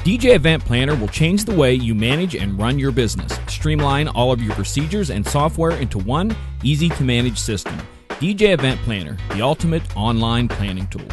DJ Event Planner will change the way you manage and run your business. Streamline all of your procedures and software into one easy-to-manage system. DJ Event Planner, the ultimate online planning tool.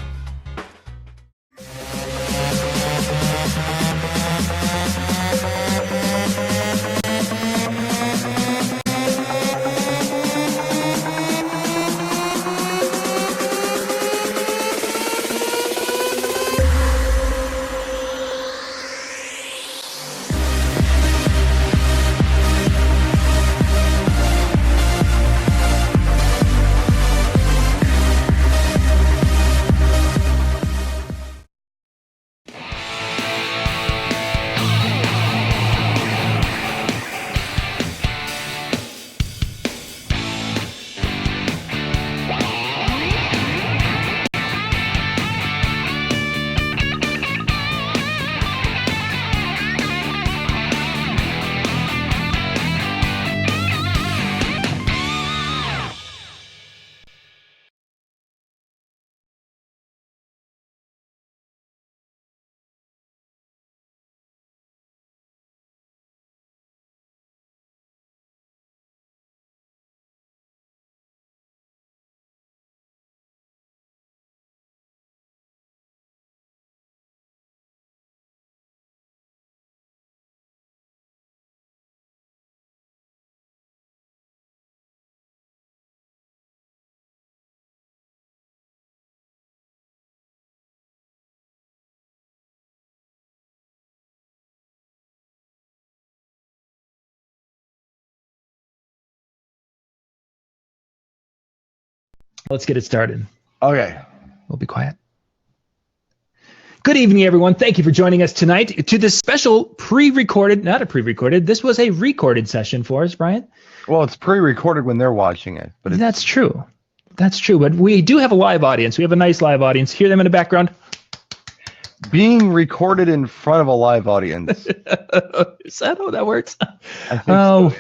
Let's get it started. Okay. We'll be quiet. Good evening, everyone. Thank you for joining us tonight to this special this was a recorded session for us, Brian. Well, it's pre-recorded when they're watching it. But That's true. That's true. But we do have a live audience. We have a nice live audience. Hear them in the background. Being recorded in front of a live audience. Is that how that works? I think so, yeah.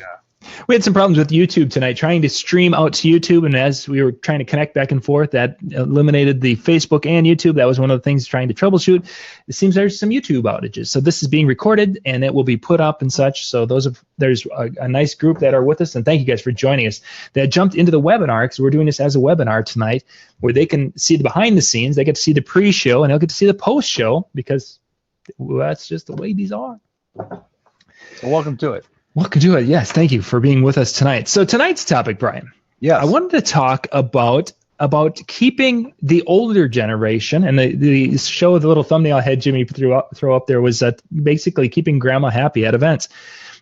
We had some problems with YouTube tonight, trying to stream out to YouTube, and as we were trying to connect back and forth, that eliminated the Facebook and YouTube. That was one of the things trying to troubleshoot. It seems there's some YouTube outages. So this is being recorded, and it will be put up and such. So there's a nice group that are with us, and thank you guys for joining us. That jumped into the webinar, because we're doing this as a webinar tonight, where they can see the behind the scenes, they get to see the pre-show, and they'll get to see the post-show, because that's just the way these are. So welcome to it. Welcome to it. Yes, thank you for being with us tonight. So tonight's topic, Brian. Yes. I wanted to talk about keeping the older generation, and the show with the little thumbnail I had Jimmy throw up there was basically keeping grandma happy at events,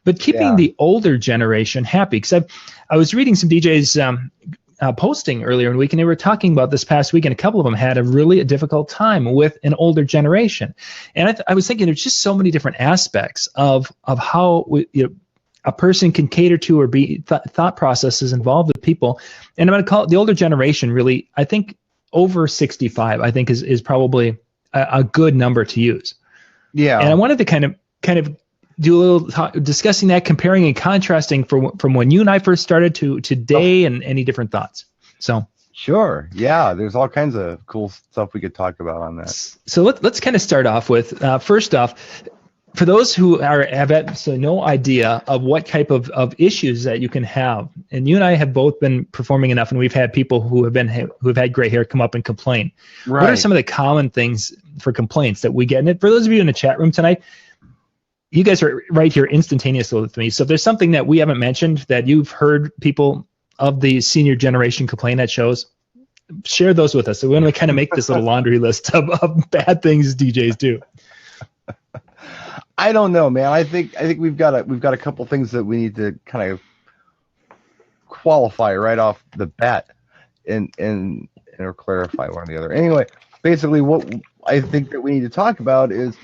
but keeping the older generation happy. Because I was reading some DJs posting earlier in the week, and they were talking about this past week, and a couple of them had a really difficult time with an older generation. And I was thinking there's just so many different aspects of how a person can cater to or be thought processes involved with people. And I'm going to call it the older generation, really. I think over 65, I think is probably a good number to use. Yeah. And I wanted to kind of do a little discussing that, comparing and contrasting from when you and I first started to today, and any different thoughts. So. Sure. Yeah. There's all kinds of cool stuff we could talk about on that. So let's kind of start off with, first off, for those who have no idea of what type of issues that you can have, and you and I have both been performing enough, and we've had people who have had gray hair come up and complain. Right. What are some of the common things for complaints that we get? And for those of you in the chat room tonight, you guys are right here instantaneously with me. So if there's something that we haven't mentioned that you've heard people of the senior generation complain at shows, share those with us. So we want to kind of make this little laundry list of bad things DJs do. I don't know, man. I think we've got a couple things that we need to kind of qualify right off the bat, and or clarify one or the other. Anyway, basically, what I think that we need to talk about is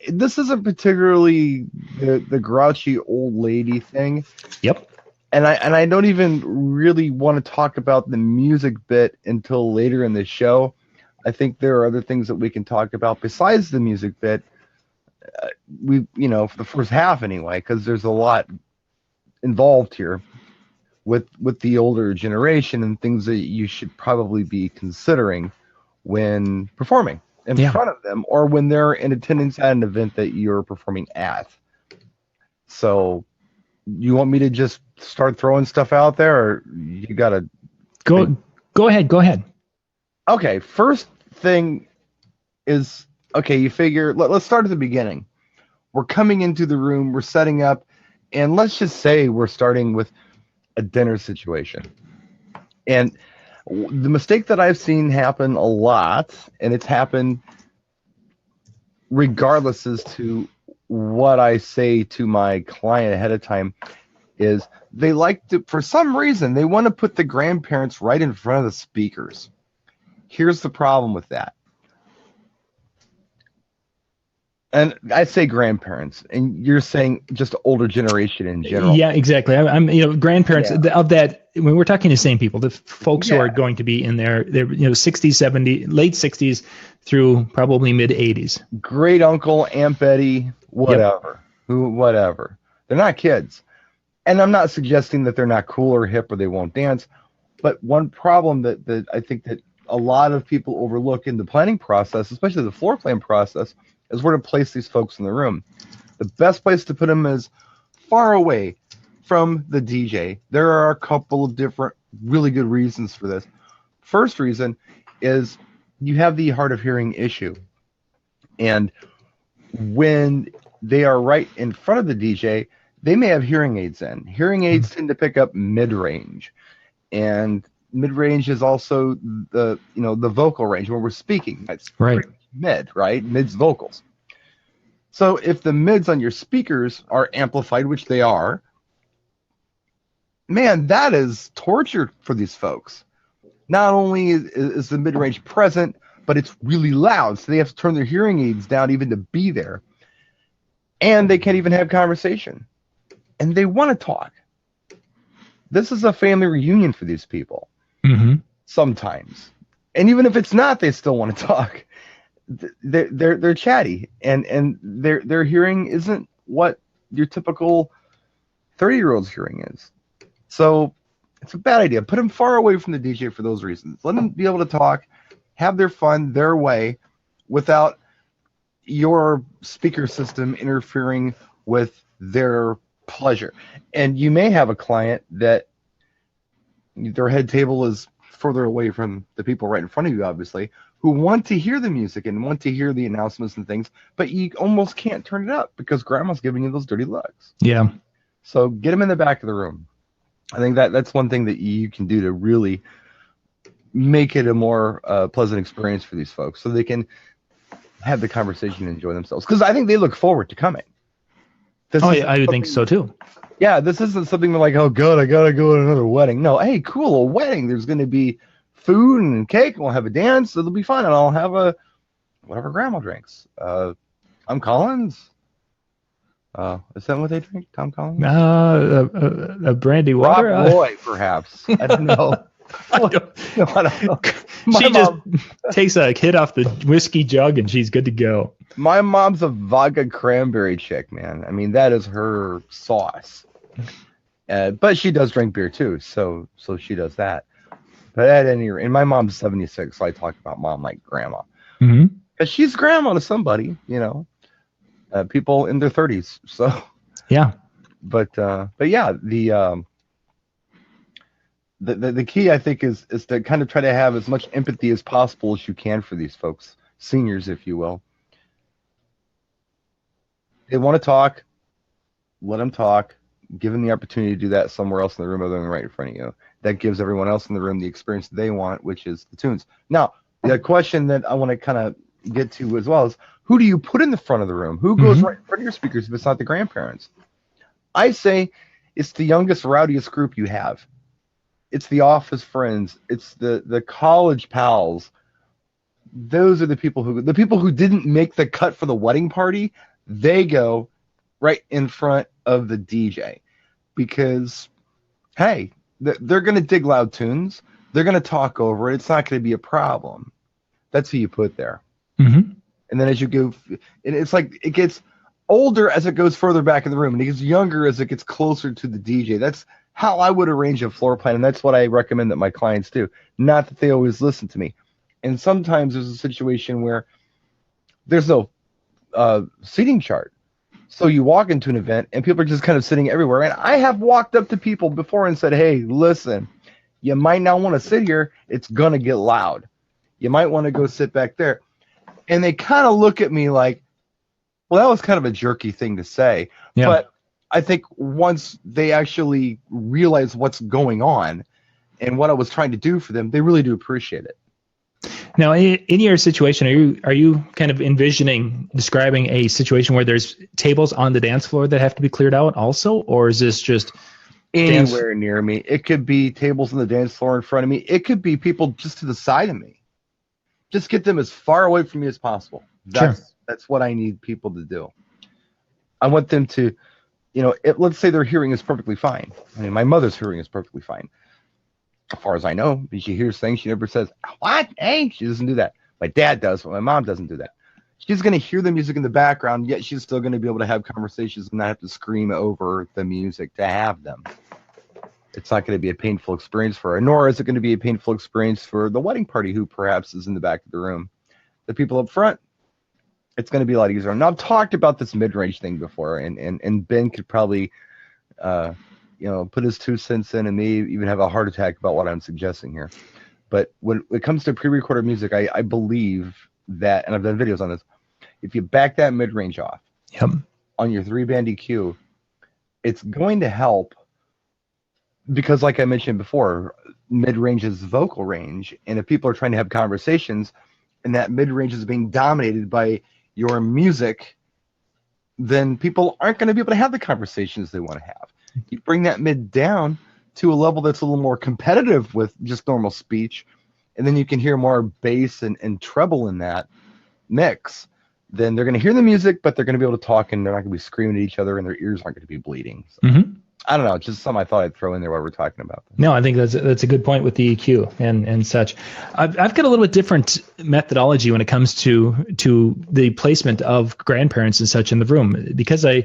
this isn't particularly the grouchy old lady thing. Yep. And I don't even really want to talk about the music bit until later in the show. I think there are other things that we can talk about besides the music bit. For the first half anyway, because there's a lot involved here with the older generation and things that you should probably be considering when performing. in front of them, or when they're in attendance at an event that you're performing at. So you want me to just start throwing stuff out there, or you gotta go ahead. Okay, first thing is, okay, you figure, let's start at the beginning. We're coming into the room, we're setting up, and let's just say we're starting with a dinner situation. And the mistake that I've seen happen a lot, and it's happened regardless as to what I say to my client ahead of time, is they like to, for some reason, they want to put the grandparents right in front of the speakers. Here's the problem with that. And I say grandparents, and you're saying just older generation in general. Yeah, exactly. I'm grandparents of that. When we're talking the same people, the folks who are going to be in their 60s, 70s, late 60s through probably mid 80s. Great uncle, Aunt Betty, whatever, whatever. They're not kids, and I'm not suggesting that they're not cool or hip or they won't dance. But one problem that I think that a lot of people overlook in the planning process, especially the floor plan process, is where to place these folks in the room. The best place to put them is far away from the DJ. There are a couple of different really good reasons for this. First reason is you have the hard of hearing issue. And when they are right in front of the DJ, they may have hearing aids in. Hearing aids tend to pick up mid-range. And mid-range is also the vocal range when we're speaking. That's right. Mid, right? Mid's vocals. So if the mids on your speakers are amplified, which they are, man, that is torture for these folks. Not only is the mid-range present, but it's really loud, so they have to turn their hearing aids down even to be there. And they can't even have conversation. And they want to talk. This is a family reunion for these people. Mm-hmm. Sometimes. And even if it's not, they still want to talk. They're chatty, and their hearing isn't what your typical 30-year-old's hearing is. So it's a bad idea. Put them far away from the DJ for those reasons. Let them be able to talk, have their fun their way, without your speaker system interfering with their pleasure. And you may have a client that their head table is further away from the people right in front of you, obviously, who want to hear the music and want to hear the announcements and things, but you almost can't turn it up because grandma's giving you those dirty looks. Yeah. So get them in the back of the room. I think that's one thing that you can do to really make it a more pleasant experience for these folks, so they can have the conversation and enjoy themselves. Because I think they look forward to coming. I would think so too. Yeah, this isn't something like, oh god, I gotta go to another wedding. No, hey, cool, a wedding. There's going to be food and cake, and we'll have a dance. It'll be fun, and I'll have whatever grandma drinks. I'm Collins. Is that what they drink? Tom Collins? A brandy water. Rob Roy, perhaps. I don't know. I don't know. She just takes a hit off the whiskey jug and she's good to go. My mom's a vodka cranberry chick, man. I mean, that is her sauce. But she does drink beer too, so she does that. But at any rate, and my mom's 76, so I talk about mom like grandma. Mm-hmm. Because she's grandma to somebody, people in their 30s. So yeah. But yeah, the key, I think, is to kind of try to have as much empathy as possible as you can for these folks, seniors, if you will. They want to talk, let them talk. Give them the opportunity to do that somewhere else in the room other than right in front of you. That gives everyone else in the room the experience they want, which is the tunes. Now, the question that I want to kind of get to as well is, who do you put in the front of the room? Who goes right in front of your speakers if it's not the grandparents? I say it's the youngest, rowdiest group you have. It's the office friends. It's the college pals. Those are the people who didn't make the cut for the wedding party. They go right in front of the DJ because, hey, they're going to dig loud tunes. They're going to talk over it. It's not going to be a problem. That's who you put there. Mm-hmm. And then as you go, it's like it gets older as it goes further back in the room, and it gets younger as it gets closer to the DJ. That's how I would arrange a floor plan, and that's what I recommend that my clients do. Not that they always listen to me. And sometimes there's a situation where there's no seating chart. So you walk into an event and people are just kind of sitting everywhere. And I have walked up to people before and said, hey, listen, you might not want to sit here. It's going to get loud. You might want to go sit back there. And they kind of look at me like, well, that was kind of a jerky thing to say. Yeah. But I think once they actually realize what's going on and what I was trying to do for them, they really do appreciate it. Now, in your situation, are you kind of describing a situation where there's tables on the dance floor that have to be cleared out also, or is this just anywhere near me? It could be tables on the dance floor in front of me. It could be people just to the side of me. Just get them as far away from me as possible. That's what I need people to do. I want them to, let's say their hearing is perfectly fine. I mean, my mother's hearing is perfectly fine. As far as I know, she hears things. She never says, what? Hey, she doesn't do that. My dad does, but my mom doesn't do that. She's going to hear the music in the background, yet she's still going to be able to have conversations and not have to scream over the music to have them. It's not going to be a painful experience for her, nor is it going to be a painful experience for the wedding party who perhaps is in the back of the room. The people up front, it's going to be a lot easier. Now, I've talked about this mid-range thing before, and Ben could probably put his 2 cents in and maybe even have a heart attack about what I'm suggesting here. But when it comes to pre-recorded music, I believe that, and I've done videos on this, if you back that mid-range off on your 3-band EQ, it's going to help because, like I mentioned before, mid-range is vocal range. And if people are trying to have conversations and that mid-range is being dominated by your music, then people aren't going to be able to have the conversations they want to have. You bring that mid down to a level that's a little more competitive with just normal speech, and then you can hear more bass and treble in that mix. Then they're going to hear the music, but they're going to be able to talk, and they're not going to be screaming at each other, and their ears aren't going to be bleeding. So, I don't know, just something I thought I'd throw in there while we're talking about this. No, I think that's a good point with the EQ and such. I've got a little bit different methodology when it comes to the placement of grandparents and such in the room. Because I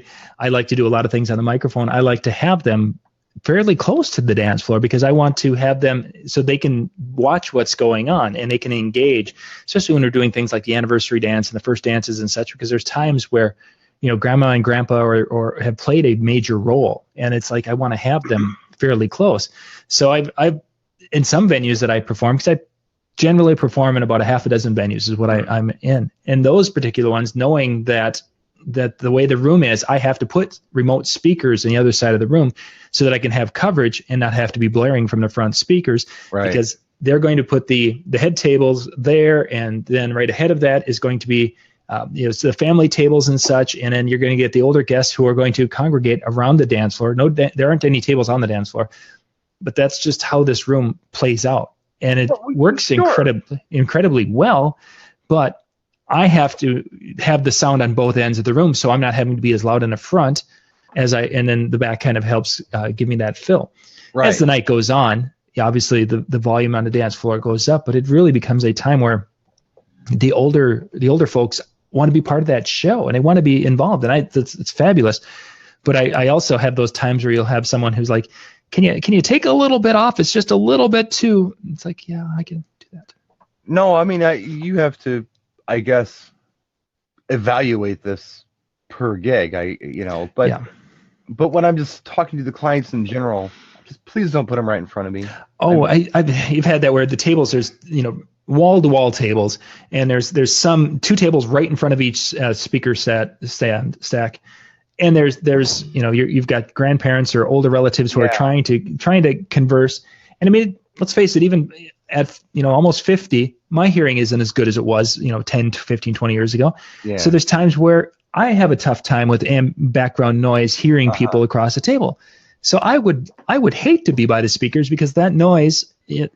like to do a lot of things on the microphone, I like to have them fairly close to the dance floor because I want to have them so they can watch what's going on and they can engage, especially when we're doing things like the anniversary dance and the first dances and such, because there's times where grandma and grandpa or have played a major role, and it's like I want to have them fairly close. So I've in some venues that I perform, because I generally perform in about a half a dozen venues is what I'm in. And those particular ones, knowing that the way the room is, I have to put remote speakers on the other side of the room so that I can have coverage and not have to be blaring from the front speakers, because they're going to put the head tables there, and then right ahead of that is going to be the family tables and such, and then you're going to get the older guests who are going to congregate around the dance floor. No, there aren't any tables on the dance floor, but that's just how this room plays out, and it works incredibly well. But I have to have the sound on both ends of the room, so I'm not having to be as loud in the front and then the back kind of helps give me that fill. As the night goes on, obviously the volume on the dance floor goes up, but it really becomes a time where the older folks want to be part of that show and they want to be involved, and it's fabulous. But I also have those times where you'll have someone who's like, can you take a little bit off? It's just a little bit too. It's like, yeah, I can do that. No, I mean, you have to, I guess, evaluate this per gig. But when I'm just talking to the clients in general, just please don't put them right in front of me. Oh, you've had that where the tables, there's wall-to-wall tables, and there's two tables right in front of each speaker stack, and there's you've got grandparents or older relatives who are trying to converse. And I mean, let's face it, even at almost 50, my hearing isn't as good as it was 10 to 15, 20 years ago. So there's times where I have a tough time with background noise hearing people across the table. So I would hate to be by the speakers, because that noise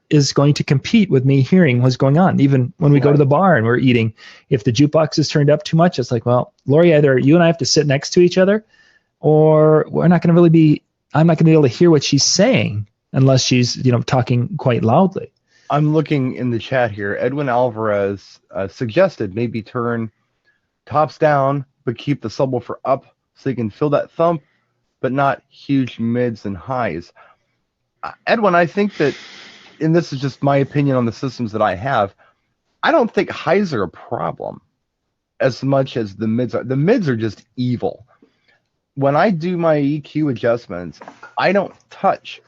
is going to compete with me hearing what's going on. Even when we go to the bar and we're eating, if the jukebox is turned up too much, it's like, well, Lori, either you and I have to sit next to each other, or I'm not going to be able to hear what she's saying unless she's talking quite loudly. I'm looking in the chat here. Edwin Alvarez suggested maybe turn tops down, but keep the subwoofer up so you can feel that thump, but not huge mids and highs. Edwin, I think that, and this is just my opinion on the systems that I have, I don't think highs are a problem. as much as the mids are. The mids are just evil. When I do my EQ adjustments, I don't touch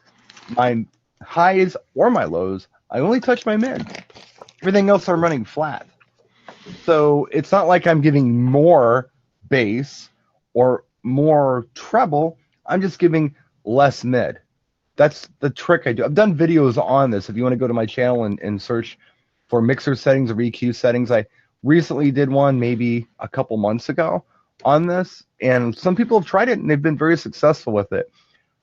my highs or my lows. I only touch my mids. Everything else I'm running flat. So it's not like I'm giving more bass or more treble. I'm just giving less mid. That's the trick I do. I've done videos on this. If you want to go to my channel and search for mixer settings or EQ settings, I recently did one maybe a couple months ago on this, and some people have tried it and they've been very successful with it.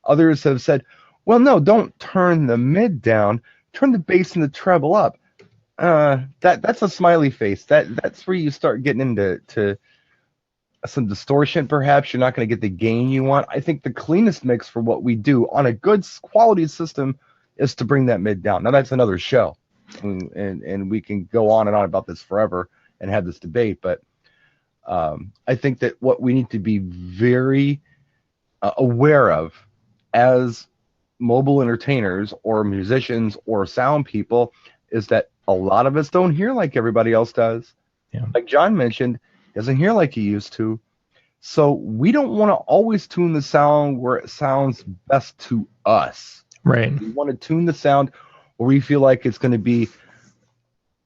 Others have said, well, no, don't turn the mid down, turn the bass and the treble up. That's a smiley face. That's where you start getting into some distortion. Perhaps you're not going to get the gain you want. I think the cleanest mix for what we do on a good quality system is to bring that mid down. Now that's another show, and we can go on and on about this forever and have this debate, but I think that what we need to be very aware of as mobile entertainers or musicians or sound people is that a lot of us don't hear like everybody else does. Yeah. Like John mentioned, doesn't hear like he used to. So we don't want to always tune the sound where it sounds best to us. Right. We want to tune the sound where we feel like it's going to be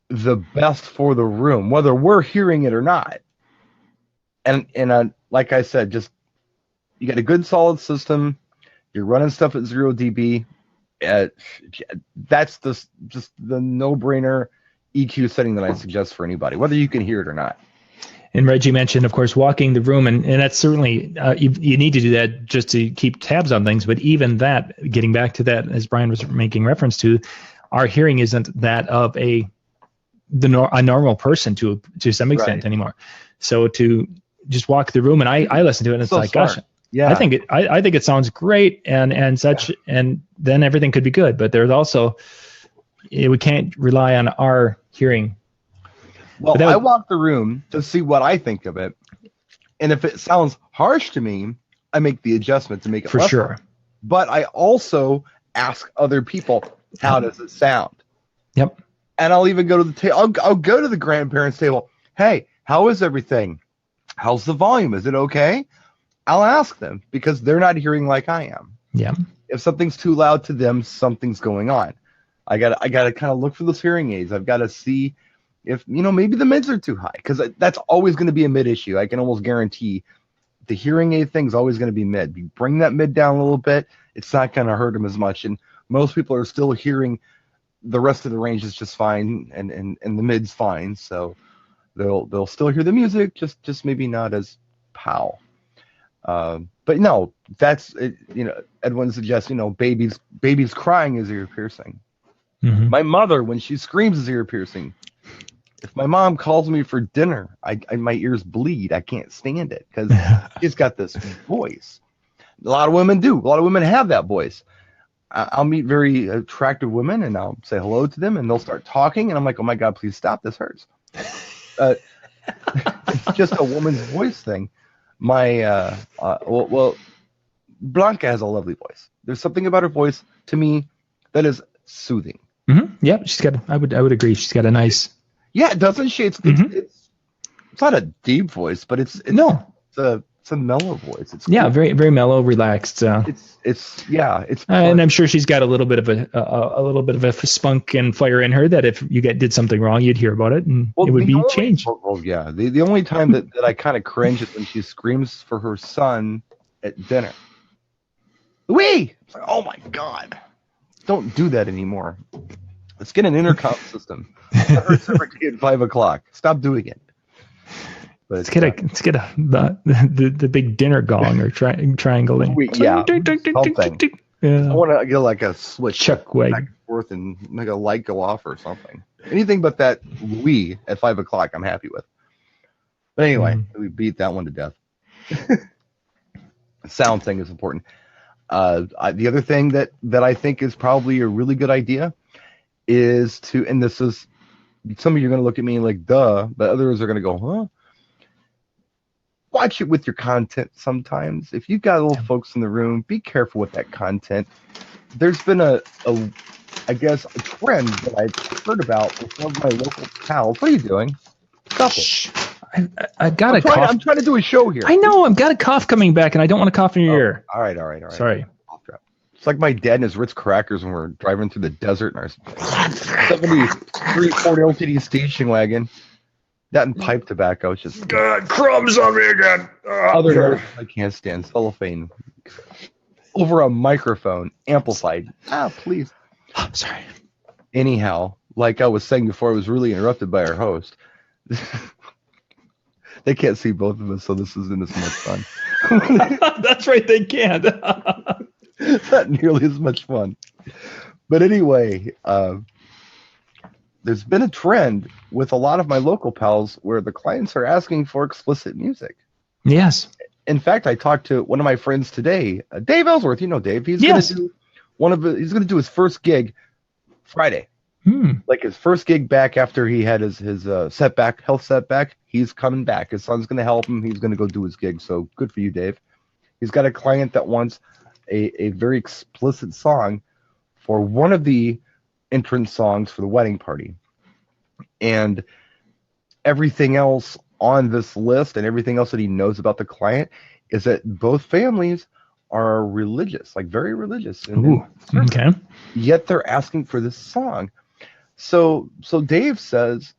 the best for the room, whether we're hearing it or not. And like I said, just you got a good solid system. You're running stuff at 0 dB. That's just the no-brainer EQ setting that I suggest for anybody, whether you can hear it or not. And Reggie mentioned, of course, walking the room, and that's certainly you need to do that just to keep tabs on things. But even that, getting back to that, as Brian was making reference to, our hearing isn't that of a normal person to some extent anymore. So to just walk the room, and I listen to it, and it's so like, smart. Gosh, yeah, I think it sounds great, and such, and then everything could be good. But there's also we can't rely on our hearing. Well, I walk the room to see what I think of it, and if it sounds harsh to me, I make the adjustment to make it for less sure. harsh. But I also ask other people, how does it sound? Yep. And I'll even go to the table. I'll go to the grandparents' table. Hey, how is everything? How's the volume? Is it okay? I'll ask them because they're not hearing like I am. Yeah. If something's too loud to them, something's going on. I gotta kind of look for those hearing aids. I've got to see if maybe the mids are too high, because that's always going to be a mid issue. I can almost guarantee the hearing aid thing's always going to be mid. You bring that mid down a little bit, it's not going to hurt them as much. And most people are still hearing the rest of the range is just fine, and the mid's fine. So they'll still hear the music, just maybe not as pow. But no, that's it. Edwin suggests babies crying is ear piercing. Mm-hmm. My mother, when she screams, is ear piercing. If my mom calls me for dinner, my ears bleed. I can't stand it because she's got this voice. A lot of women do. A lot of women have that voice. I'll meet very attractive women and I'll say hello to them and they'll start talking and I'm like, oh my God, please stop. This hurts. It's just a woman's voice thing. My Blanca has a lovely voice. There's something about her voice to me that is soothing. Mm-hmm. Yeah, she's got. I would agree. She's got a nice. Yeah, doesn't she? It's not a deep voice, but it's a mellow voice. It's cool. Very very mellow, relaxed. It's and I'm sure she's got a little bit of a spunk and fire in her that if you did something wrong, you'd hear about it and it would be changed. Well, yeah. The only time that I kind of cringe is when she screams for her son at dinner. Louis! It's like, oh my God. Don't do that anymore. Let's get an intercom system. Let her serve at 5:00. Stop doing it. But let's get the big dinner gong or triangle thing. Yeah, something. Yeah. I want to get like a switch chuck wag back and forth and make a light go off or something. Anything but that Louis at 5:00, I'm happy with. But anyway, we beat that one to death. Sound thing is important. The other thing that I think is probably a really good idea is to, and this is, some of you are going to look at me like, duh, but others are going to go, huh? Watch it with your content sometimes. If you've got little folks in the room, be careful with that content. There's been a trend that I've heard about with some of my local pals. What are you doing? Stop it. I've got a cough. I'm trying to do a show here. I know. I've got a cough coming back, and I don't want to cough in your ear. All right. Sorry. It's like my dad and his Ritz crackers when we're driving through the desert in our 73 Ford LTD station wagon. That and pipe tobacco. It's just God, crumbs on me again. other notes I can't stand. Cellophane over a microphone, amplified. Please. Sorry. Anyhow, like I was saying before, I was really interrupted by our host. They can't see both of us, so this isn't as much fun. That's right, they can't. Not nearly as much fun. But anyway, there's been a trend with a lot of my local pals where the clients are asking for explicit music. Yes. In fact, I talked to one of my friends today, Dave Ellsworth. You know Dave. He's Yes. going to do his first gig Friday. Like his first gig back after he had his health setback. He's coming back. His son's going to help him. He's going to go do his gig. So good for you, Dave. He's got a client that wants a very explicit song for one of the entrance songs for the wedding party. And everything else on this list and everything else that he knows about the client is that both families are religious, like very religious. Okay. Yet they're asking for this song. So Dave says,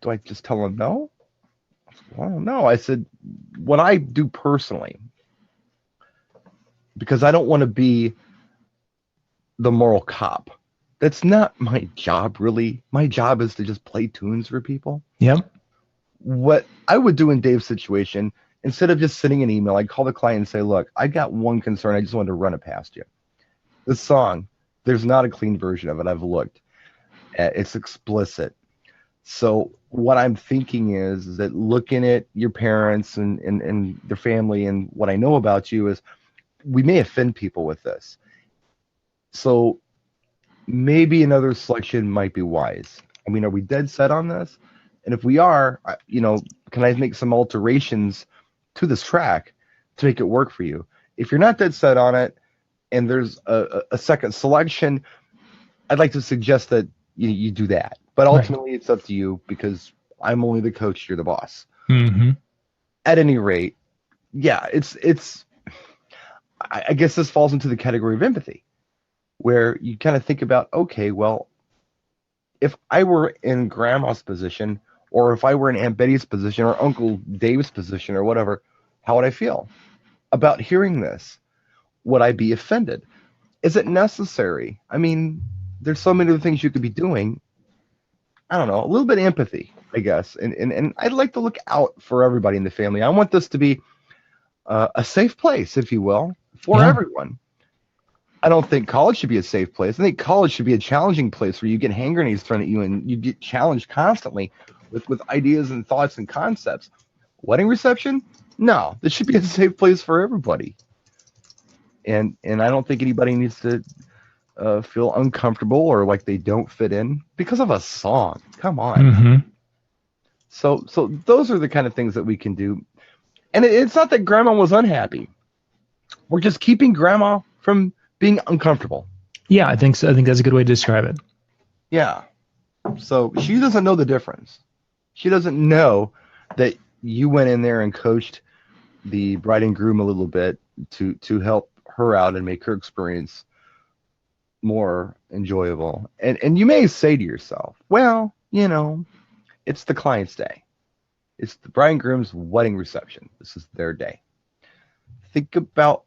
do I just tell him no? Well, no. I said, what I do personally, because I don't want to be the moral cop. That's not my job, really. My job is to just play tunes for people. Yep. What I would do in Dave's situation, instead of just sending an email, I'd call the client and say, look, I got one concern. I just wanted to run it past you. This song, there's not a clean version of it. I've looked. It's explicit. So what I'm thinking is that looking at your parents and their family and what I know about you is we may offend people with this. So maybe another selection might be wise. I mean, are we dead set on this? And if we are, can I make some alterations to this track to make it work for you? If you're not dead set on it and there's a second selection, I'd like to suggest that you do that. But ultimately, It's up to you because I'm only the coach. You're the boss. Mm-hmm. At any rate, yeah, it's. I guess this falls into the category of empathy, where you kind of think about, okay, well, if I were in Grandma's position, or if I were in Aunt Betty's position, or Uncle Dave's position, or whatever, how would I feel about hearing this? Would I be offended? Is it necessary? I mean, there's so many other things you could be doing. I don't know, a little bit of empathy, I guess. And I'd like to look out for everybody in the family. I want this to be a safe place, if you will, for everyone. I don't think college should be a safe place. I think college should be a challenging place where you get hand grenades thrown at you and you get challenged constantly with ideas and thoughts and concepts. Wedding reception? No, this should be a safe place for everybody. And I don't think anybody needs to feel uncomfortable or like they don't fit in because of a song. Come on. Mm-hmm. So those are the kind of things that we can do. And it's not that Grandma was unhappy. We're just keeping Grandma from being uncomfortable. Yeah, I think so. I think that's a good way to describe it. Yeah. So she doesn't know the difference. She doesn't know that you went in there and coached the bride and groom a little bit to help her out and make her experience more enjoyable. And you may say to yourself, well, it's the client's day. It's the bride and groom's wedding reception. This is their day. Think about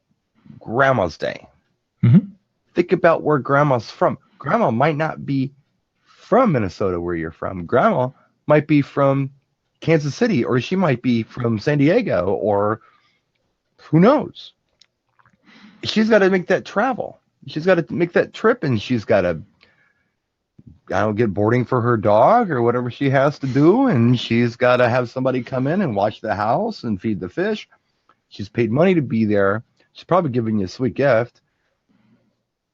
Grandma's day. Mm-hmm. Think about where Grandma's from. Grandma might not be from Minnesota where you're from. Grandma might be from Kansas City, or she might be from San Diego, or who knows. She's got to make that travel. She's got to make that trip, and she's got to, get boarding for her dog or whatever she has to do, and she's got to have somebody come in and watch the house and feed the fish. She's paid money to be there. She's probably giving you a sweet gift.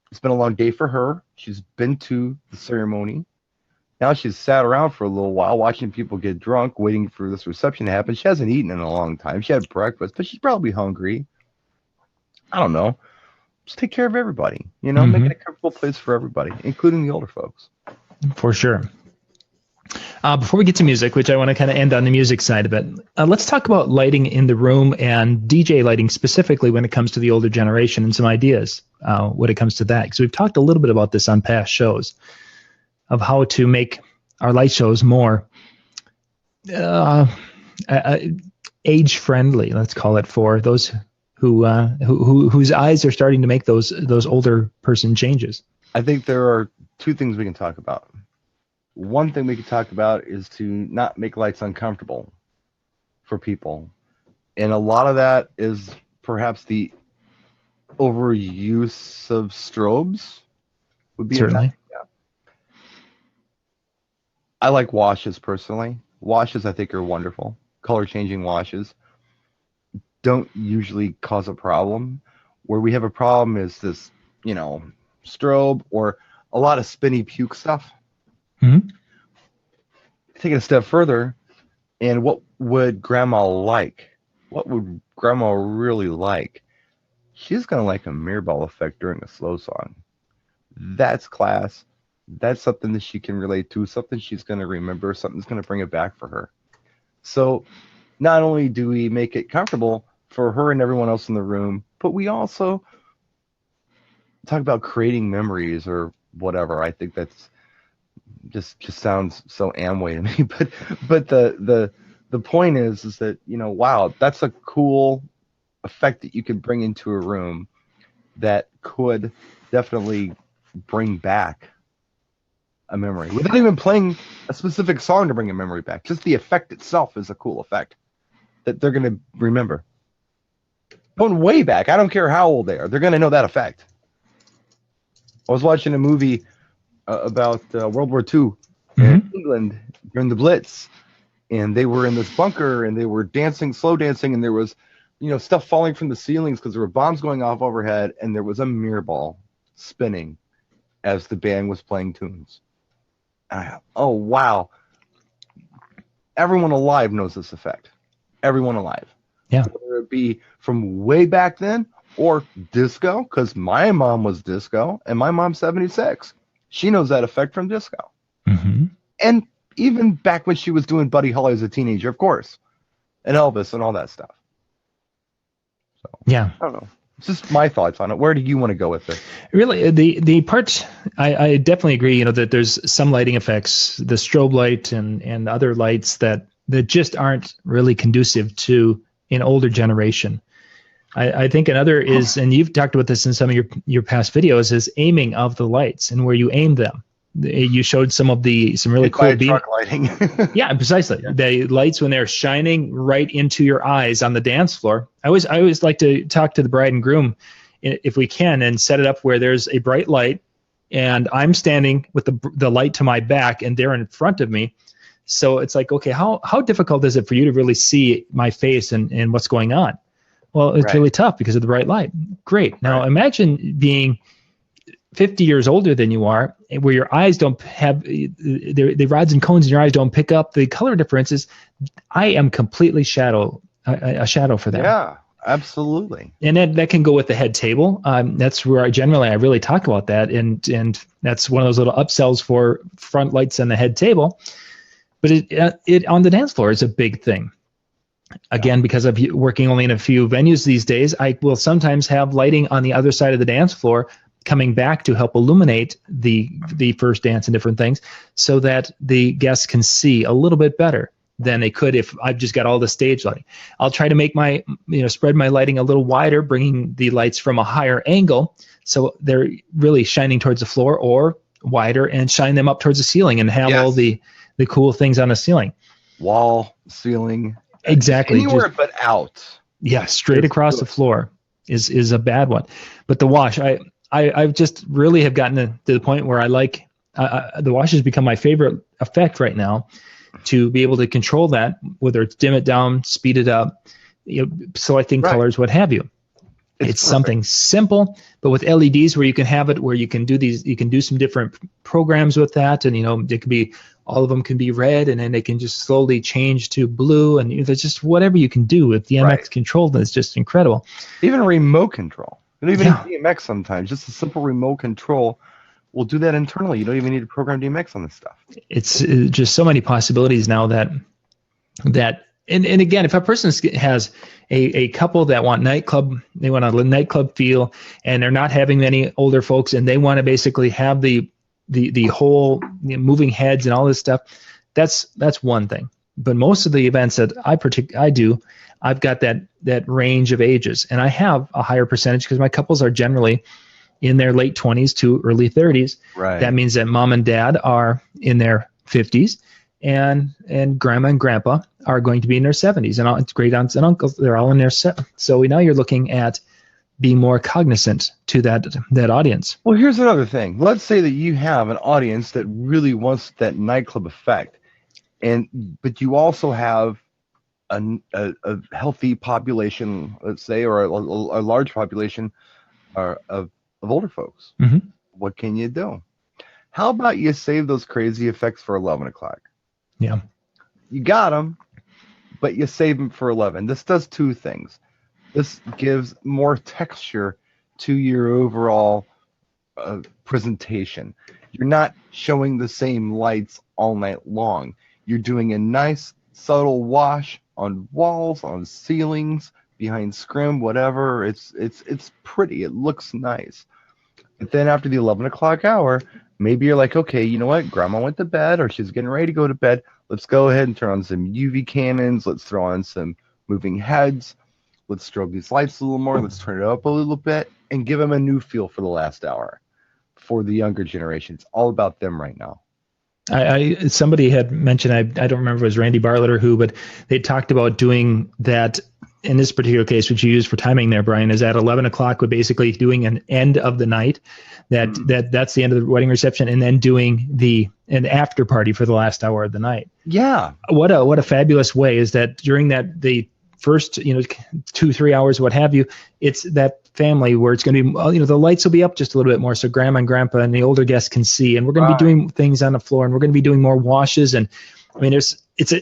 It's been a long day for her. She's been to the ceremony. Now she's sat around for a little while watching people get drunk, waiting for this reception to happen. She hasn't eaten in a long time. She had breakfast, but she's probably hungry. I don't know. Just take care of everybody, Make it a comfortable place for everybody, including the older folks. For sure. Before we get to music, which I want to kind of end on the music side of it, let's talk about lighting in the room and DJ lighting specifically when it comes to the older generation and some ideas when it comes to that. Because we've talked a little bit about this on past shows of how to make our light shows more age friendly, let's call it, for those whose eyes are starting to make those older person changes. I think there are two things we can talk about. One thing we can talk about is to not make lights uncomfortable for people. And a lot of that is perhaps the overuse of strobes would be certainly. Yeah. I like washes personally. Washes I think are wonderful. Color changing washes don't usually cause a problem. Where we have a problem is this, strobe or a lot of spinny puke stuff. Mm-hmm. Take it a step further, and what would Grandma like? What would Grandma really like? She's going to like a mirror ball effect during a slow song. That's class. That's something that she can relate to, something she's going to remember, something's going to bring it back for her. So not only do we make it comfortable for her and everyone else in the room, but we also talk about creating memories or whatever. I think that's just sounds so Amway to me, but the point is that wow, that's a cool effect that you could bring into a room that could definitely bring back a memory without even playing a specific song to bring a memory back. Just the effect itself is a cool effect that they're going to remember. Going way back, I don't care how old they are, they're going to know that effect. I was watching a movie about World War II in England during the Blitz, and they were in this bunker and they were dancing, slow dancing, and there was, stuff falling from the ceilings because there were bombs going off overhead, and there was a mirror ball spinning as the band was playing tunes. Oh wow! Everyone alive knows this effect. Everyone alive. Yeah. Whether it be from way back then or disco, because my mom was disco, and my mom's 76. She knows that effect from disco. Mm-hmm. And even back when she was doing Buddy Holly as a teenager, of course, and Elvis and all that stuff. So yeah, I don't know. It's just my thoughts on it. Where do you want to go with it? Really, the part I definitely agree. That there's some lighting effects, the strobe light and other lights that just aren't really conducive to an older generation. I think another is, and you've talked about this in some of your past videos, is aiming of the lights and where you aim them. You showed some really cool truck lighting. Yeah, precisely. Yeah. The lights when they're shining right into your eyes on the dance floor. I always like to talk to the bride and groom, if we can, and set it up where there's a bright light, and I'm standing with the light to my back, and they're in front of me. So it's like, okay, how difficult is it for you to really see my face and what's going on? Well, it's really tough because of the bright light. Great. Now imagine being 50 years older than you are, where your eyes don't have the rods and cones in your eyes don't pick up the color differences. I am completely a shadow for them. Yeah, absolutely. And that can go with the head table. That's where I really talk about that, and that's one of those little upsells for front lights on the head table. But it on the dance floor is a big thing. Again, because of working only in a few venues these days, I will sometimes have lighting on the other side of the dance floor coming back to help illuminate the first dance and different things, so that the guests can see a little bit better than they could if I've just got all the stage lighting. I'll try to make spread my lighting a little wider, bringing the lights from a higher angle so they're really shining towards the floor, or wider and shine them up towards the ceiling and have all the cool things on the ceiling. Wall, ceiling. Exactly. Anywhere but out. Yeah, straight across the floor is a bad one. But the wash, I've just really have gotten to the point where I like the wash has become my favorite effect right now, to be able to control that, whether it's dim it down, speed it up, selecting colors, what have you. It's something simple, but with LEDs where you can have it, where you can do some different programs with that, and it could be, all of them can be red, and then they can just slowly change to blue, and there's just whatever you can do with the MX control that's just incredible. Even remote control. You don't even need DMX sometimes. Just a simple remote control we'll do that internally. You don't even need to program DMX on this stuff. It's just so many possibilities now and again, if a person has a couple that want they want a nightclub feel, and they're not having many older folks, and they want to basically have the whole moving heads and all this stuff, that's one thing. But most of the events that I do, I've got that range of ages, and I have a higher percentage because my couples are generally in their late 20s to early 30s. Right. That means that mom and dad are in their 50s, and grandma and grandpa are going to be in their 70s, and all, great aunts and uncles, they're all in their 70s. So now you're looking at being more cognizant to that audience. Well, here's another thing. Let's say that you have an audience that really wants that nightclub effect, but you also have a healthy population, let's say, or a large population of older folks. Mm-hmm. What can you do? How about you save those crazy effects for 11 o'clock? Yeah. You got them, but you save them for 11. This does two things. This gives more texture to your overall presentation. You're not showing the same lights all night long. You're doing a nice subtle wash on walls, on ceilings, behind scrim, whatever. It's pretty. It looks nice. But then after the 11 o'clock hour, maybe you're like, okay, you know what? Grandma went to bed, or she's getting ready to go to bed. Let's go ahead and turn on some UV cannons. Let's throw on some moving heads. Let's strobe these lights a little more. Let's turn it up a little bit and give them a new feel for the last hour. For the younger generation, it's all about them right now. Somebody had mentioned, I don't remember if it was Randy Bartlett or who, but they talked about doing that in this particular case, which you use for timing there, Brian, is at 11 o'clock, with basically doing an end of the night. That's the end of the wedding reception, and then doing an after party for the last hour of the night. Yeah. What a fabulous way is that during the first 2-3 hours, what have you, it's that family where it's going to be, the lights will be up just a little bit more so grandma and grandpa and the older guests can see, and we're going to be doing things on the floor, and we're going to be doing more washes. And I mean, it's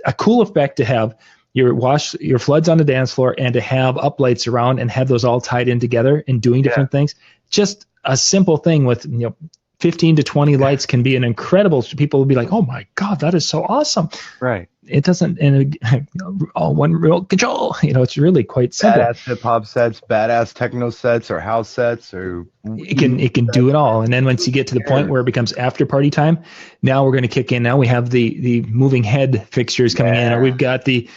a cool effect to have your floods on the dance floor and to have up lights around and have those all tied in together and doing different things. Just a simple thing with 15 to 20 lights can be an incredible. People will be like, "Oh my God, that is so awesome!" Right. It doesn't, all one remote control. It's really quite simple. Badass hip hop sets, badass techno sets, or house sets, or it can do it all. And then once you get to the point where it becomes after party time, now we're going to kick in. Now we have the moving head fixtures coming in, or we've got the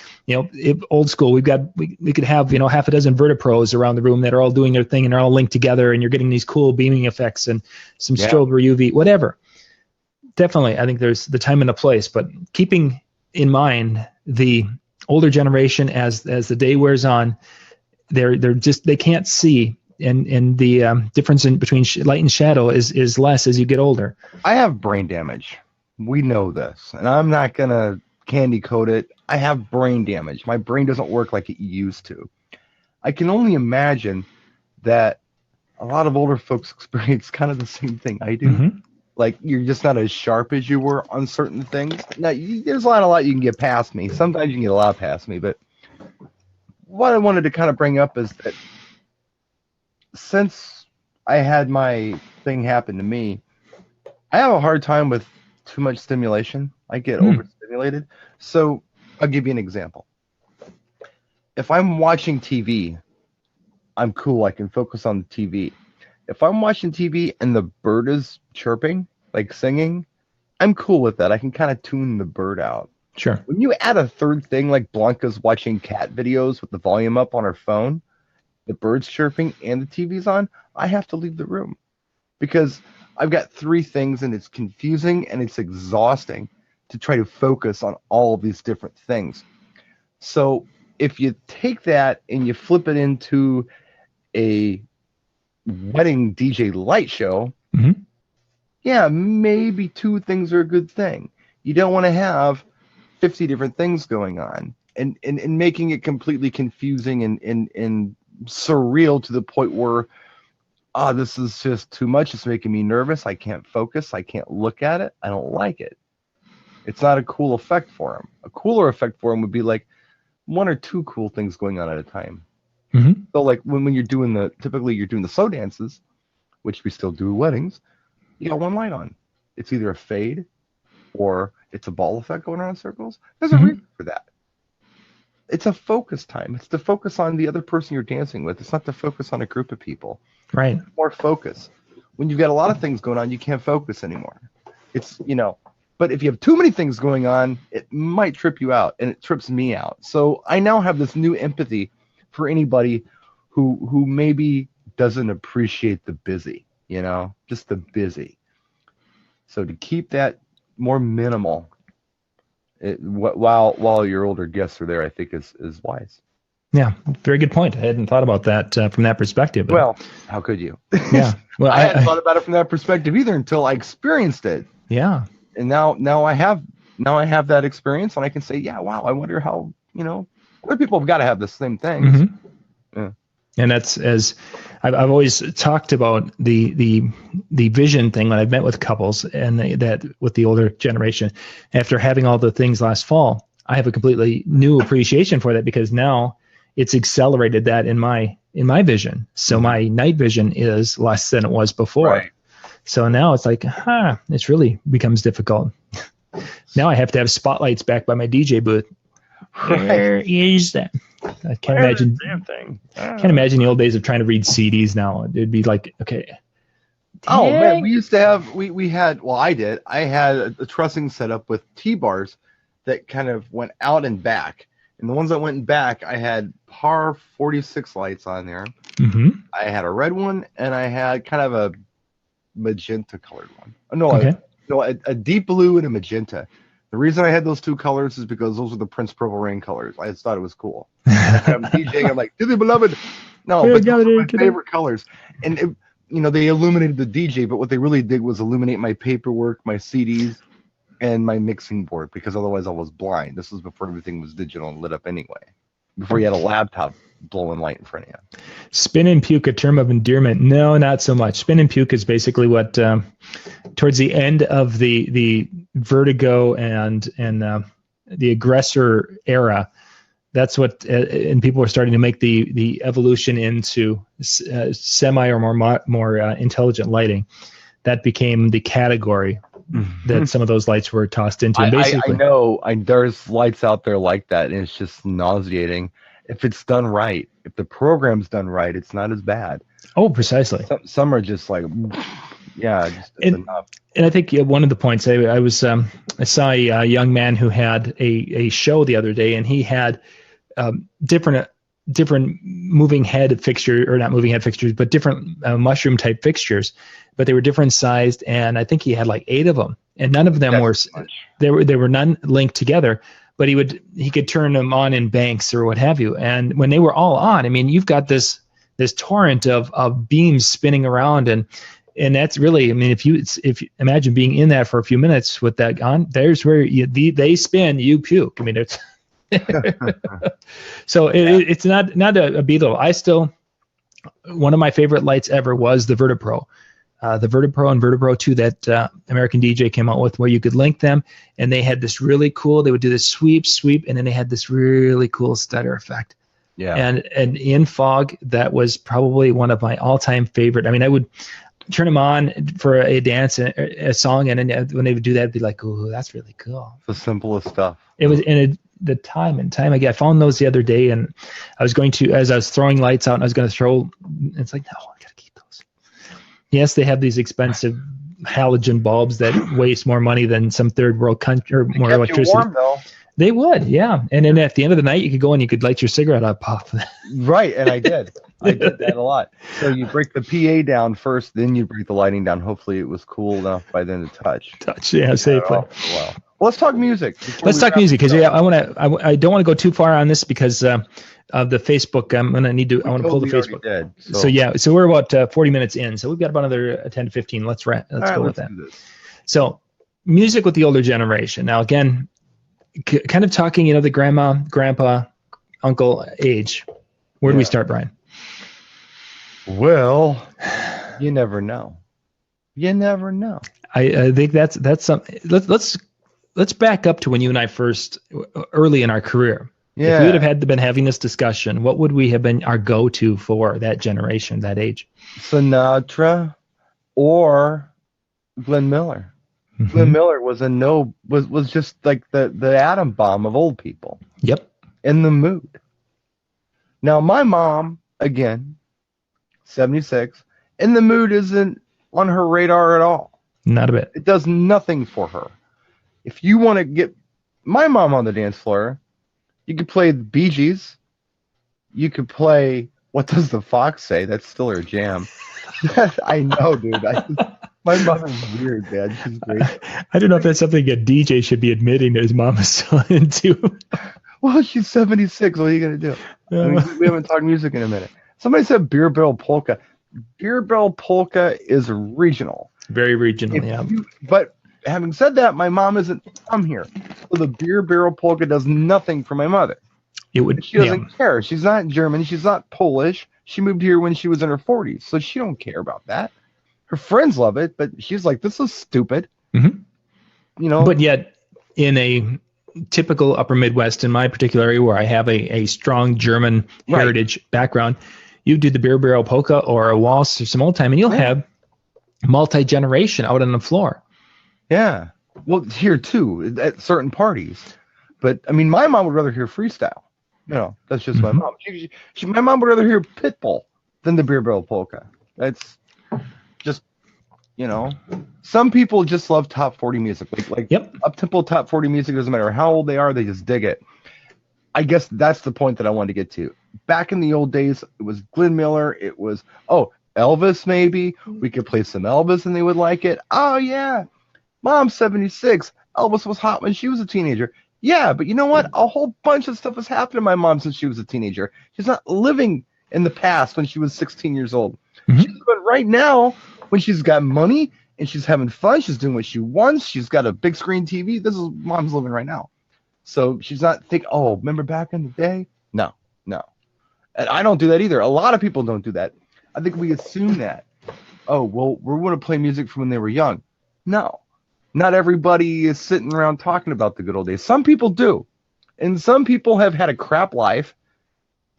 old school. We could have half a dozen Vertipros around the room that are all doing their thing, and they're all linked together, and you're getting these cool beaming effects and some strobe or UV, whatever. Definitely, I think there's the time and the place, but keeping in mind the older generation as the day wears on, they can't see, and the difference between light and shadow is less as you get older. I have brain damage. We know this, and I'm not gonna candy coat it. I have brain damage. My brain doesn't work like it used to. I can only imagine that a lot of older folks experience kind of the same thing I do. Mm-hmm. Like, you're just not as sharp as you were on certain things. Now, there's a lot you can get past me. Sometimes you can get a lot past me. But what I wanted to kind of bring up is that since I had my thing happen to me, I have a hard time with too much stimulation. I get overstimulated. So I'll give you an example. If I'm watching TV, I'm cool. I can focus on the TV. If I'm watching TV and the bird is chirping, like singing, I'm cool with that. I can kind of tune the bird out. Sure. When you add a third thing, like Blanca's watching cat videos with the volume up on her phone, the bird's chirping, and the TV's on, I have to leave the room. Because I've got three things, and it's confusing and it's exhausting to try to focus on all of these different things. So if you take that and you flip it into a wedding DJ light show, yeah, maybe two things are a good thing. You don't want to have 50 different things going on and making it completely confusing and surreal to the point where, this is just too much. It's making me nervous. I can't focus. I can't look at it. I don't like it. It's not a cool effect for him. A cooler effect for him would be like one or two cool things going on at a time. So like when you're doing typically you're doing the slow dances, which we still do at weddings, You got one light on. It's either a fade or it's a ball effect going around in circles. There's a reason for that. It's a focus time. It's to focus on the other person you're dancing with. It's not to focus on a group of people. Right. More focus. When you've got a lot of things going on, you can't focus anymore. It's, but if you have too many things going on, it might trip you out, and it trips me out. So I now have this new empathy for anybody who maybe doesn't appreciate the busy, just the busy. So to keep that more minimal, while your older guests are there, I think is wise. Yeah, very good point. I hadn't thought about that from that perspective. Well, how could you? Yeah. Well, I hadn't thought about it from that perspective either until I experienced it. Yeah. And now I have that experience, and I can say, yeah, wow, I wonder how, other people have got to have the same things. Mm-hmm. Yeah. And that's, as I've always talked about the vision thing when I've met with couples, and that with the older generation, after having all the things last fall, I have a completely new appreciation for that, because now it's accelerated that in my vision. So my night vision is less than it was before. Right. So now it's like, it really becomes difficult. Now I have to have spotlights back by my DJ booth. Where is that? I can't imagine. Damn thing. Can't imagine the old days of trying to read CDs now. It'd be like, okay. Oh man, we used to have I had a trussing set up with T-bars that kind of went out and back. And the ones that went back, I had par 46 lights on there. Mm-hmm. I had a red one, and I had kind of a magenta colored one. A deep blue and a magenta. The reason I had those two colors is because those were the Prince Purple Rain colors. I just thought it was cool. I'm DJing, I'm like, dearly beloved. No, but those are my favorite colors. And, they illuminated the DJ, but what they really did was illuminate my paperwork, my CDs, and my mixing board, because otherwise I was blind. This was before everything was digital and lit up anyway. Before you had a laptop blowing light in front of you. Spin and puke, a term of endearment. No, not so much. Spin and puke is basically what, towards the end of the Vertigo and the Aggressor era, that's what, and people are starting to make the evolution into semi or more intelligent lighting. That became the category that some of those lights were tossed into. I know there's lights out there like that, and it's just nauseating. If it's done right, if the program's done right, it's not as bad. Oh, precisely. Some are just like, just enough. And I think one of the points I saw a young man who had a show the other day, and he had different moving head fixture, or not moving head fixtures, but different mushroom type fixtures, but they were different sized, and I think he had like 8 of them, and none of them they were none linked together. But he could turn them on in banks or what have you. And when they were all on, I mean, you've got this torrent of beams spinning around, and that's really, I mean, if you imagine being in that for a few minutes with that on, there's where they spin, you puke. I mean, it's so it's not a Beatle. One of my favorite lights ever was the VertiPro. The VertiPro and VertiPro 2 that American DJ came out with, where you could link them, and they had this really cool, they would do this sweep, and then they had this really cool stutter effect. Yeah. And in fog, that was probably one of my all-time favorite. I mean, I would turn them on for a dance, a song, and then when they would do that, I'd be like, "Oh, that's really cool." The simplest stuff. It was, and the time again. I found those the other day, and I was going to, as I was throwing lights out, and I was going to throw. It's like, no, I gotta keep those. Yes, they have these expensive halogen bulbs that waste more money than some third world country, or more electricity. You warm, though. They would, yeah. And then at the end of the night, you could go and you could light your cigarette up, pop. Right, and I did. I did that a lot. So you break the PA down first, then you break the lighting down. Hopefully it was cool enough by then to touch. Yeah, safely. Well, well, let's talk music. Let's talk music, because I don't want to go too far on this, because of the Facebook. I want to pull the Facebook. Did, so we're about 40 minutes in, so we've got about another 10 to 15. Let's go with that. So music with the older generation. Now again, kind of talking, the grandma, grandpa, uncle age. Where do we start, Brian? Well, you never know. You never know. I think that's something. Let's back up to when you and I first, early in our career. Yeah. If we would have been having this discussion, what would we have been our go-to for that generation, that age? Sinatra, or Glenn Miller. Mm-hmm. Glenn Miller was just like the atom bomb of old people. Yep. In the mood. Now my mom, again, 76, in the mood isn't on her radar at all. Not a bit. It does nothing for her. If you want to get my mom on the dance floor, you could play the Bee Gees. You could play What Does the Fox Say? That's still her jam. I know, dude. My mother's weird, man. She's great. I don't know if that's something a DJ should be admitting that his mom is so into. Well, she's 76. What are you going to do? I mean, we haven't talked music in a minute. Somebody said Beer Barrel Polka. Beer Barrel Polka is regional. Very regional, yeah. But having said that, my mom isn't from here. So the Beer Barrel Polka does nothing for my mother. She doesn't care. She's not German. She's not Polish. She moved here when she was in her 40s. So she don't care about that. Her friends love it, but she's like, this is stupid. Mm-hmm. You know? But yet, in a typical upper Midwest, in my particular area where I have a strong German heritage background, you do the Beer Barrel Polka or a waltz or some old time, and you'll have multi-generation out on the floor. Yeah. Well, here too, at certain parties. But, I mean, my mom would rather hear freestyle. You know, that's just my mom. My mom would rather hear Pitbull than the Beer Barrel Polka. That's just, you know, some people just love top 40 music. Like up-tempo top 40 music, doesn't matter how old they are, they just dig it. I guess that's the point that I wanted to get to. Back in the old days, it was Glenn Miller. It was, Elvis maybe. We could play some Elvis and they would like it. Oh, yeah. Mom's 76. Elvis was hot when she was a teenager. Yeah, but you know what? A whole bunch of stuff has happened to my mom since she was a teenager. She's not living in the past when she was 16 years old. Mm-hmm. She's living right now when she's got money and she's having fun. She's doing what she wants. She's got a big screen TV. This is mom's living right now. So she's not thinking, remember back in the day? No. And I don't do that either. A lot of people don't do that. I think we assume that. Oh, well, we're going to play music from when they were young. No. Not everybody is sitting around talking about the good old days. Some people do. And some people have had a crap life.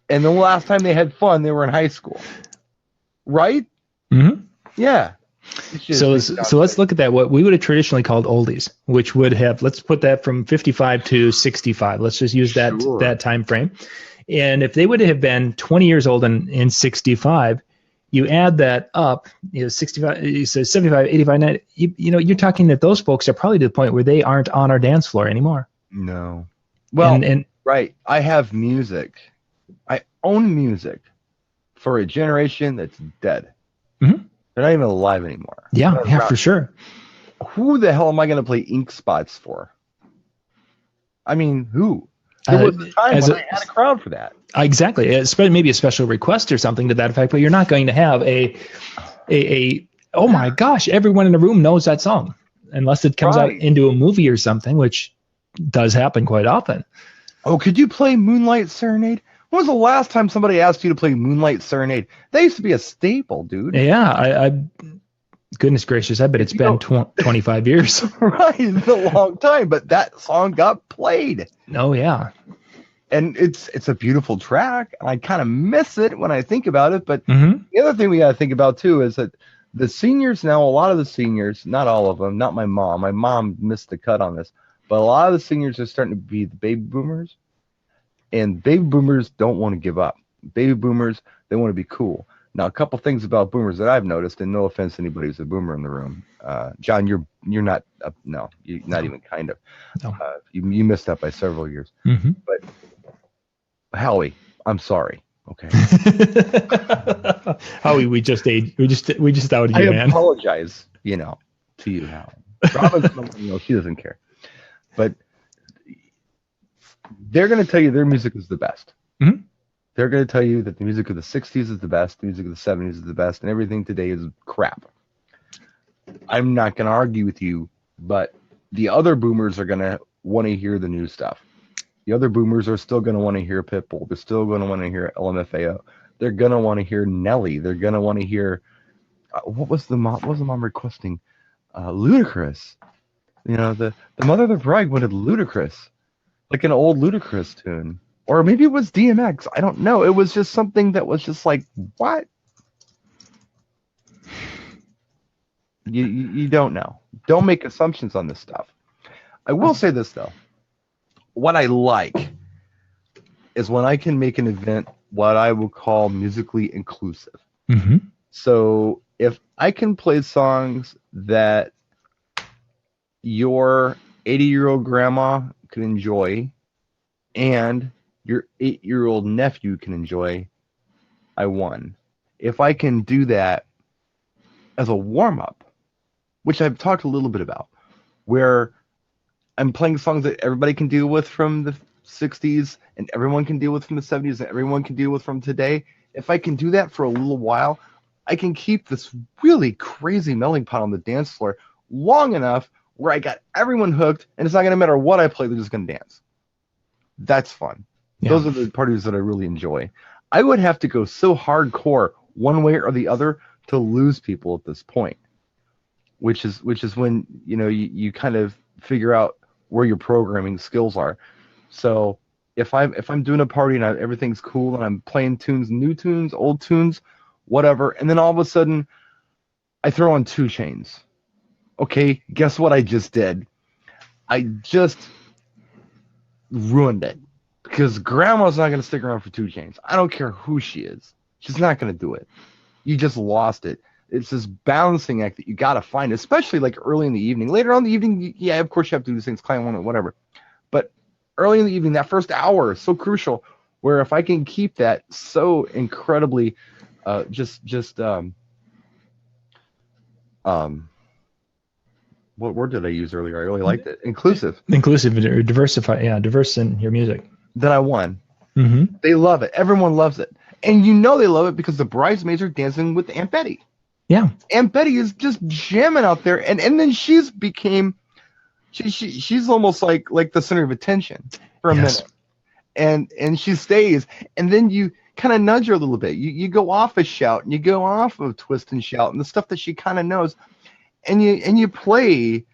And the last time they had fun, they were in high school. Right? Mm-hmm. Yeah. So let's look at that. What we would have traditionally called oldies, which would have, let's put that from 55 to 65. Let's just use that time frame. And if they would have been 20 years old in 65, you add that up, 65, so 75, 85, 90, you're talking that those folks are probably to the point where they aren't on our dance floor anymore. No. Well, right. I have music. I own music for a generation that's dead. Mm-hmm. They're not even alive anymore. Yeah, for sure. Who the hell am I going to play Ink Spots for? I mean, who? There was a time when I had a crowd for that. Exactly. Maybe a special request or something to that effect, but you're not going to have oh my gosh, everyone in the room knows that song, unless it comes out into a movie or something, which does happen quite often. Oh, could you play Moonlight Serenade? When was the last time somebody asked you to play Moonlight Serenade? That used to be a staple, dude. Yeah, I goodness gracious, I bet it's been 25 years. Right, it's been a long time, but that song got played. Oh, yeah. And it's a beautiful track, and I kind of miss it when I think about it. But the other thing we got to think about, too, is that the seniors now, a lot of the seniors, not all of them, not my mom. My mom missed the cut on this. But a lot of the seniors are starting to be the baby boomers. And baby boomers don't want to give up. Baby boomers, they want to be cool. Now, a couple things about boomers that I've noticed, and no offense to anybody who's a boomer in the room. John, you're not, no, you're not even kind of. No. You missed out by several years. Mm-hmm. But Howie, I'm sorry. Okay. Howie, we just outed you, man. I apologize, to you, Howie. Robin's, she doesn't care. But they're going to tell you their music is the best. Mm-hmm. They're going to tell you that the music of the 60s is the best, the music of the 70s is the best, and everything today is crap. I'm not going to argue with you, but the other boomers are going to want to hear the new stuff. The other boomers are still going to want to hear Pitbull. They're still going to want to hear LMFAO. They're going to want to hear Nelly. They're going to want to hear what was the mom requesting? Ludacris. The mother of the bride wanted Ludacris, like an old Ludacris tune. Or maybe it was DMX. I don't know. It was just something that was just like, what? You don't know. Don't make assumptions on this stuff. I will say this though. What I like is when I can make an event what I will call musically inclusive. Mm-hmm. So if I can play songs that your 80-year-old grandma can enjoy and your 8-year-old nephew can enjoy, I won. If I can do that as a warm-up, which I've talked a little bit about, where I'm playing songs that everybody can deal with from the 60s and everyone can deal with from the 70s and everyone can deal with from today, if I can do that for a little while, I can keep this really crazy melting pot on the dance floor long enough where I got everyone hooked, and it's not going to matter what I play, they're just going to dance. That's fun. Yeah. Those are the parties that I really enjoy. I would have to go so hardcore one way or the other to lose people at this point, which is when you kind of figure out where your programming skills are. So if I'm doing a party and everything's cool and I'm playing tunes, new tunes, old tunes, whatever, and then all of a sudden I throw on 2 Chainz. Okay, guess what I just did? I just ruined it. Because grandma's not going to stick around for 2 Chainz. I don't care who she is. She's not going to do it. You just lost it. It's this balancing act that you got to find, especially like early in the evening. Later on in the evening, yeah, of course you have to do these things, client one, whatever. But early in the evening, that first hour is so crucial, where if I can keep that so incredibly what word did I use earlier? I really liked it. Inclusive, or diversify. Yeah, diverse in your music. Then I won. Mm-hmm. They love it. Everyone loves it. And you know they love it because the bridesmaids are dancing with Aunt Betty. Yeah. Aunt Betty is just jamming out there. And then she's almost like the center of attention for a minute. And she stays. And then you kind of nudge her a little bit. You go off a shout and you go off of twist and shout and the stuff that she kind of knows. And you play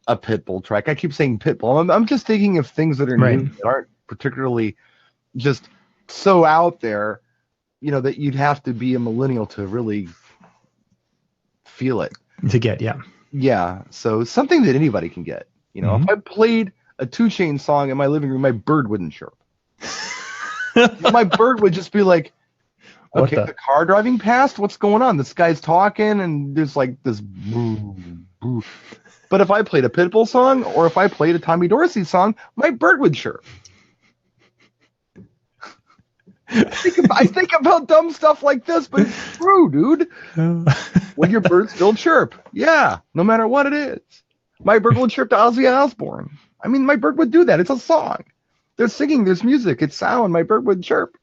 a Pitbull track. I keep saying Pitbull. I'm just thinking of things that are new, that aren't particularly just so out there, that you'd have to be a millennial to really feel it. To get, yeah. Yeah. So something that anybody can get. Mm-hmm. If I played a 2 Chainz song in my living room, my bird wouldn't chirp. My bird would just be like, okay, the car driving past, what's going on? This guy's talking and there's like this boo, boo. But if I played a Pitbull song or if I played a Tommy Dorsey song, my bird would chirp. I think about dumb stuff like this, but it's true, dude. Would your bird still chirp? Yeah, no matter what it is. My bird will chirp to Ozzy Osbourne. I mean, my bird would do that. It's a song. They're singing, there's music, it's sound. My bird would chirp.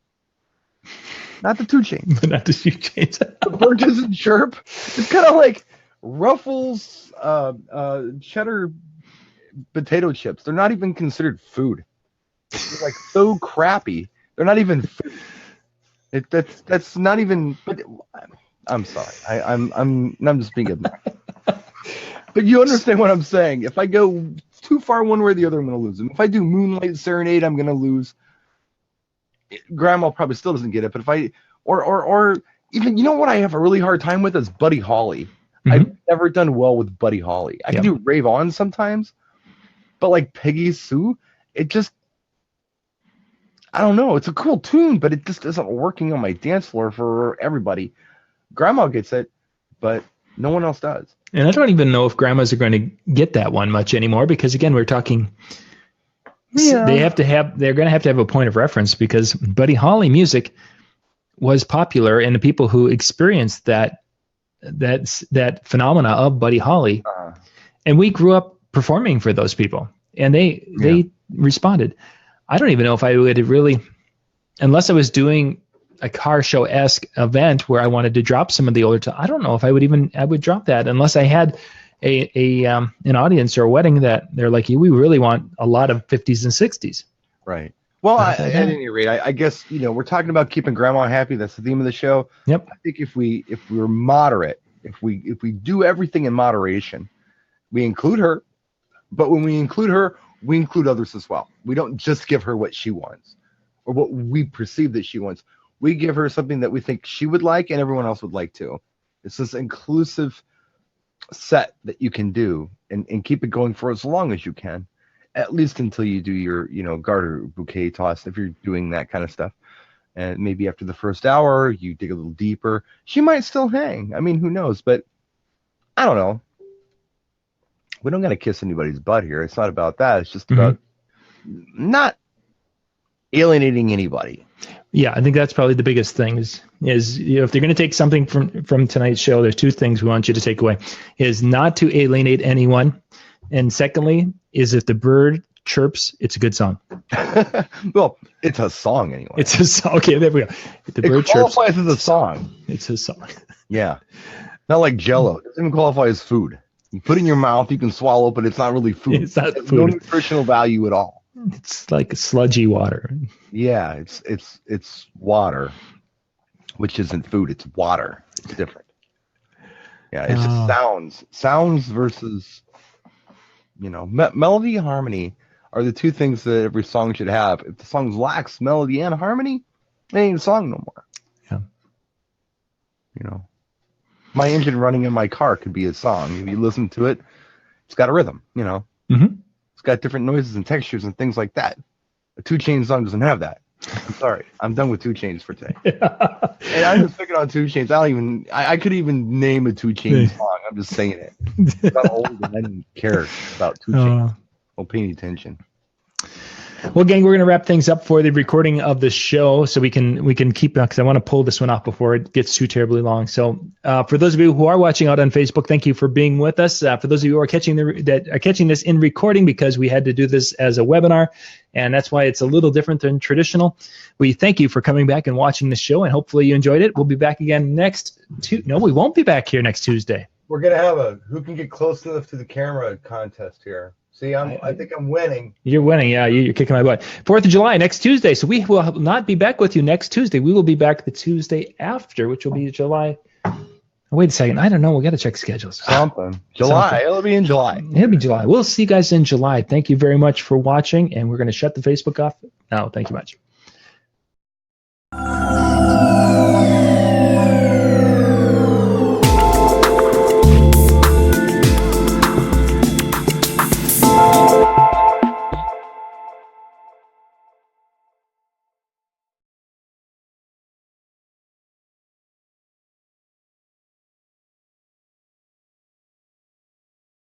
Not the 2 Chainz. Not the 2 Chainz. The bird doesn't chirp. It's kind of like Ruffles cheddar potato chips. They're not even considered food. They're like so crappy. They're not even food. That's not even. But I'm sorry. I'm just being obnoxious. But you understand what I'm saying. If I go too far one way or the other, I'm going to lose them. If I do Moonlight Serenade, I'm going to lose. Grandma probably still doesn't get it, but if I or even what I have a really hard time with is Buddy Holly. Mm-hmm. I've never done well with Buddy Holly. I can do Rave On sometimes, but like Peggy Sue, it just, I don't know. It's a cool tune, but it just isn't working on my dance floor for everybody. Grandma gets it, but no one else does. And I don't even know if grandmas are going to get that one much anymore because again, we're talking. Yeah. They're going to have a point of reference because Buddy Holly music was popular and the people who experienced that phenomena of Buddy Holly. And we grew up performing for those people and they responded. I don't even know if I would really, unless I was doing a car show-esque event where I wanted to drop some of the older I don't know if I would drop that unless I had an audience or a wedding that they're like, we really want a lot of 50s and 60s. Right. Well, at any rate, I guess, we're talking about keeping grandma happy. That's the theme of the show. Yep. I think if we're moderate, if we do everything in moderation, we include her, but when we include her, we include others as well. We don't just give her what she wants or what we perceive that she wants. We give her something that we think she would like and everyone else would like too. It's this inclusive set that you can do and keep it going for as long as you can, at least until you do your, garter bouquet toss, if you're doing that kind of stuff. And maybe after the first hour, you dig a little deeper. She might still hang. I mean, who knows? But I don't know. We don't got to kiss anybody's butt here. It's not about that. It's just about not alienating anybody. Yeah, I think that's probably the biggest thing is if they're going to take something from tonight's show, there's two things we want you to take away: is not to alienate anyone, and secondly, is if the bird chirps, it's a good song. Well, it's a song anyway. It's a song. Okay, there we go. If the bird qualifies chirps, as a song. It's a song. Yeah, not like Jell-O. It doesn't even qualify as food. You put it in your mouth, you can swallow, but it's not really food. It's not food. No nutritional value at all. It's like sludgy water. Yeah, it's water, which isn't food. It's water. It's different. Yeah, it's just sounds versus, melody and harmony are the two things that every song should have. If the song lacks melody and harmony, it ain't a song no more. Yeah. My engine running in my car could be a song. If you listen to it, it's got a rhythm, Mm-hmm. It's got different noises and textures and things like that. A 2 Chainz song doesn't have that. I'm sorry. I'm done with 2 Chainz for today. And I'm just picking on 2 Chainz. I could even name a 2 Chainz song. I'm just saying it. It's not old and I didn't care about 2 Chainz. Don't pay any attention. Well, gang, we're going to wrap things up for the recording of the show so we can keep, because I want to pull this one off before it gets too terribly long. So for those of you who are watching out on Facebook, thank you for being with us. For those of you who are catching this in recording, because we had to do this as a webinar, and that's why it's a little different than traditional, we thank you for coming back and watching the show, and hopefully you enjoyed it. We'll be back again No, we won't be back here next Tuesday. We're going to have a who can get close enough to the camera contest here. See, I think I'm winning. You're winning, yeah. You're kicking my butt. 4th of July, next Tuesday. So we will not be back with you next Tuesday. We will be back the Tuesday after, which will be July. Wait a second. I don't know. We got to check schedules. Something. July. It'll be in July. It'll be July. We'll see you guys in July. Thank you very much for watching, and we're going to shut the Facebook off now. Thank you much.